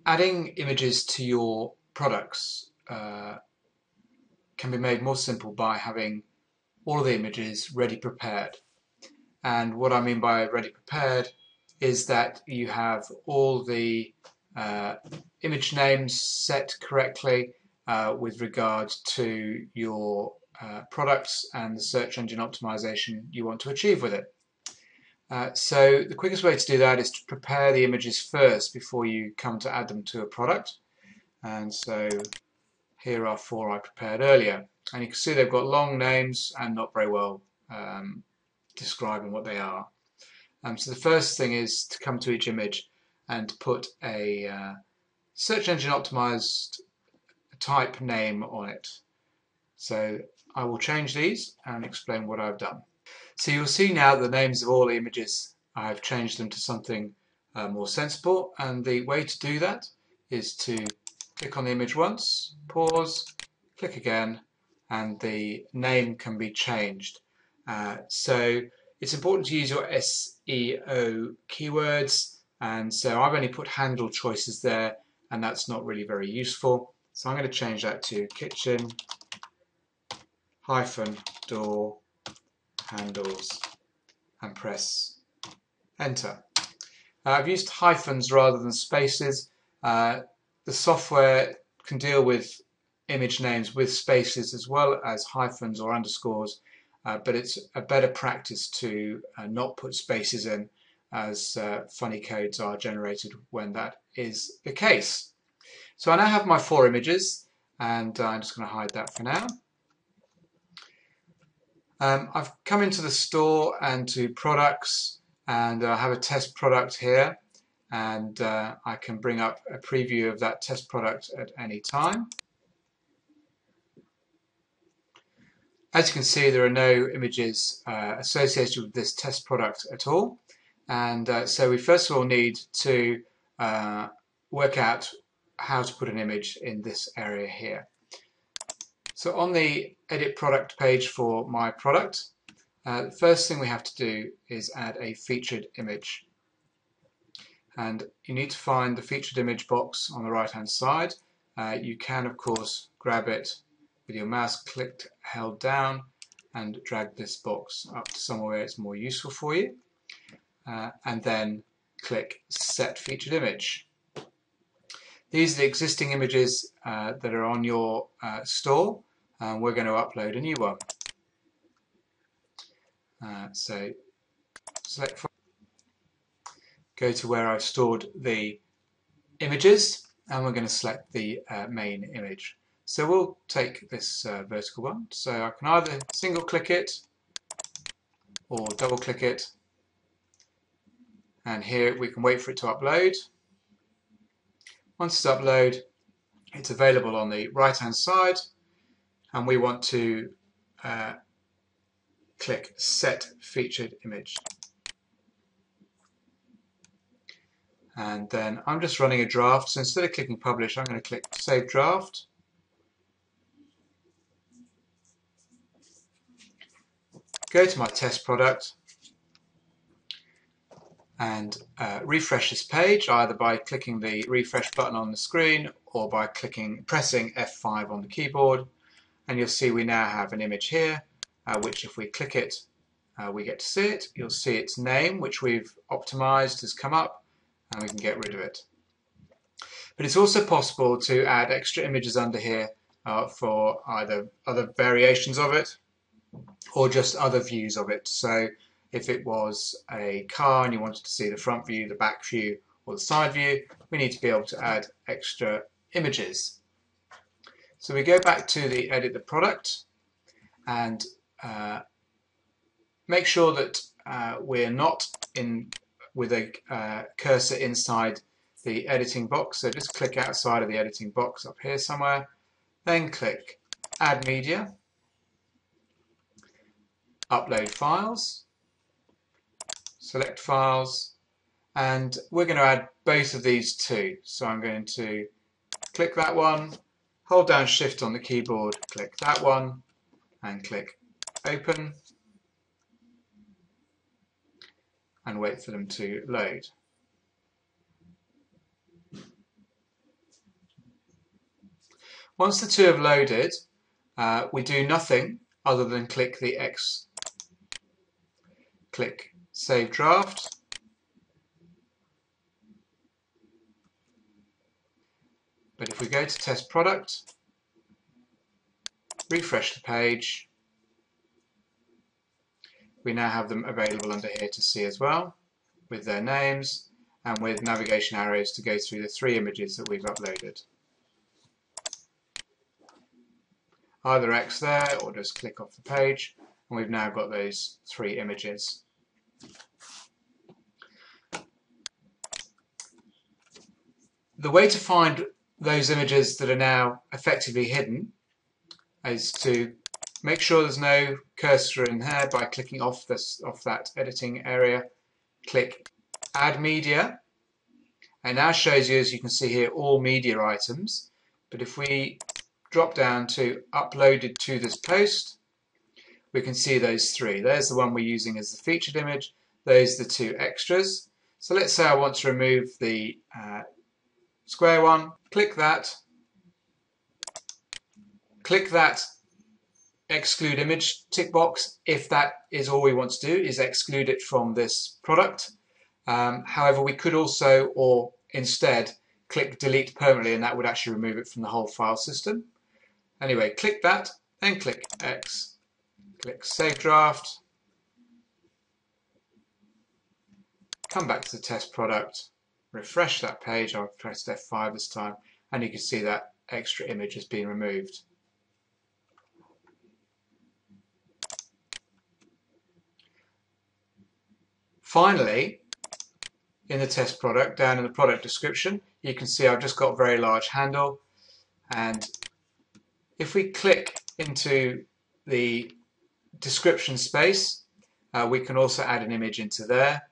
Adding images to your products can be made more simple by having all of the images ready prepared. And what I mean by ready prepared is that you have all the image names set correctly with regard to your products and the search engine optimization you want to achieve with it. So the quickest way to do that is to prepare the images first before you come to add them to a product. And so here are 4 I prepared earlier. And you can see they've got long names and not very well describing what they are. So the first thing is to come to each image and put a search engine optimized type name on it. So I will change these and explain what I've done. So you'll see now the names of all the images, I've changed them to something more sensible, and the way to do that is to click on the image once, pause, click again, and the name can be changed. So it's important to use your SEO keywords, and so I've only put handle choices there, and that's not really very useful. So I'm going to change that to kitchen -door handles and press enter. I've used hyphens rather than spaces. The software can deal with image names with spaces as well as hyphens or underscores, but it's a better practice to not put spaces in, as funny codes are generated when that is the case. So I now have my 4 images, and I'm just going to hide that for now. I've come into the store and to products, and I have a test product here, and I can bring up a preview of that test product at any time. As you can see, there are no images associated with this test product at all, and so we first of all need to work out how to put an image in this area here. So on the edit product page for my product, the first thing we have to do is add a featured image. And you need to find the featured image box on the right hand side. You can of course grab it with your mouse clicked held down and drag this box up to somewhere where it's more useful for you, and then click set featured image. These are the existing images that are on your store, and we're going to upload a new one. So select, go to where I've stored the images, and we're going to select the main image. So we'll take this vertical one. So I can either single click it or double click it, and here we can wait for it to upload. Once it's uploaded, it's available on the right hand side, and we want to click set featured image. And then I'm just running a draft, so instead of clicking publish, I'm going to click save draft. Go to my test product and refresh this page either by clicking the refresh button on the screen or by pressing F5 on the keyboard, and you'll see we now have an image here, which if we click it, we get to see it. You'll see its name, which we've optimized, has come up, and we can get rid of it. But it's also possible to add extra images under here for either other variations of it or just other views of it. So if it was a car and you wanted to see the front view, the back view, or the side view, we need to be able to add extra images. So we go back to the edit the product and make sure that we're not in with a cursor inside the editing box. So just click outside of the editing box up here somewhere, then click add media, upload files, select files, and we're going to add both of these too. So I'm going to click that one, hold down shift on the keyboard, click that one, and click open, and wait for them to load. Once the two have loaded, we do nothing other than click the X, click Save Draft, but if we go to Test Product, refresh the page, we now have them available under here to see as well, with their names and with navigation arrows to go through the 3 images that we've uploaded. Either X there or just click off the page, and we've now got those 3 images. The way to find those images that are now effectively hidden is to make sure there's no cursor in here by clicking off that editing area. Click Add Media. It now shows you, as you can see here, all media items. But if we drop down to Uploaded to this post, we can see those 3. There's the one we're using as the featured image. Those are the 2 extras. So let's say I want to remove the square one. Click that exclude image tick box if that is all we want to do, is exclude it from this product. However, we could also, or instead, click delete permanently, and that would actually remove it from the whole file system. Anyway, click that, then click X, click Save Draft, come back to the test product, refresh that page. I've pressed F5 this time, and you can see that extra image has been removed. Finally, in the test product, down in the product description, you can see I've just got a very large handle, and if we click into the description space, we can also add an image into there,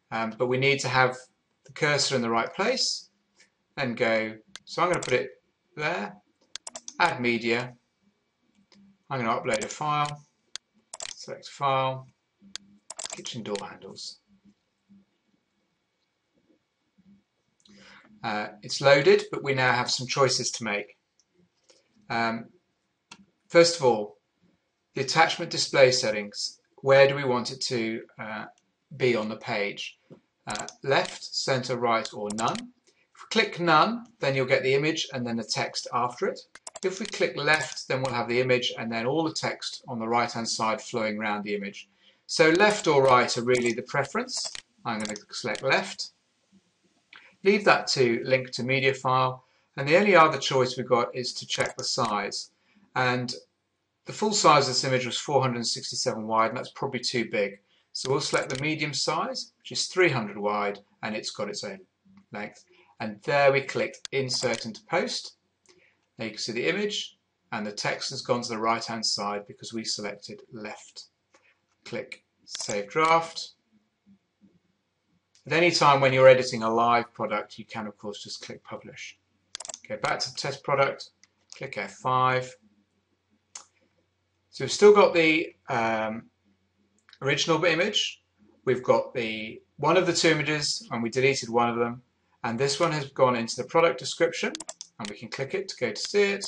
but we need to have the cursor in the right place and go, so I'm going to put it there, add media, I'm going to upload a file, select file, kitchen door handles. It's loaded, but we now have some choices to make. First of all, the attachment display settings. Where do we want it to be on the page? Left, center, right, or none. If we click none, then you'll get the image and then the text after it. If we click left, then we'll have the image and then all the text on the right hand side flowing around the image. So left or right are really the preference. I'm going to select left. Leave that to link to media file, and the only other choice we've got is to check the size. And the full size of this image was 467 wide, and that's probably too big. So we'll select the medium size, which is 300 wide, and it's got its own length. And there we clicked Insert into Post. Now you can see the image, and the text has gone to the right hand side because we selected left. Click Save Draft. At any time when you're editing a live product, you can of course just click Publish. Go back to the test product, click F5. So we've still got the original image. We've got one of the 2 images, and we deleted one of them. And this one has gone into the product description, and we can click it to go to see it.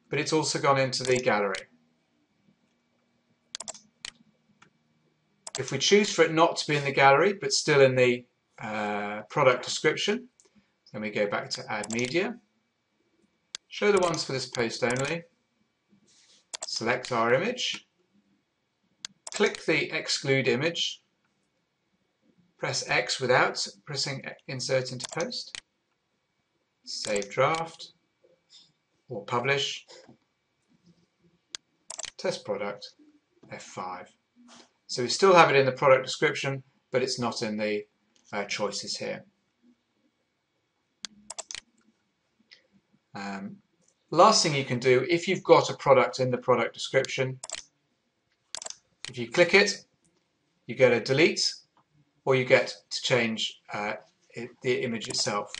But it's also gone into the gallery. If we choose for it not to be in the gallery, but still in the product description, then we go back to Add Media, show the ones for this post only, select our image, click the Exclude Image, press X without pressing Insert into Post, Save Draft, or Publish, Test Product, F5. So we still have it in the product description, but it's not in the choices here. Last thing you can do, if you've got a product in the product description, if you click it, you get a delete, or you get to change the image itself.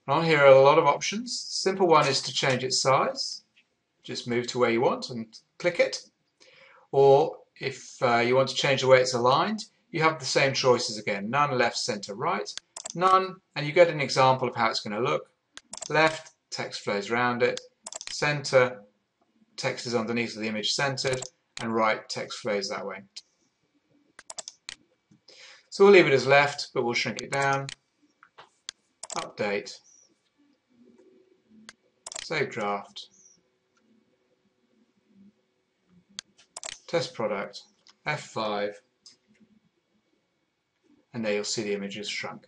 On here are a lot of options. Simple one is to change its size. Just move to where you want and click it. Or if you want to change the way it's aligned, you have the same choices again. None, left, center, right. None, and you get an example of how it's going to look. Left, text flows around it. Center, text is underneath the image centered, and right, text flows that way. So we'll leave it as left, but we'll shrink it down. Update. Save draft. Test product. F5. And there you'll see the image is shrunk.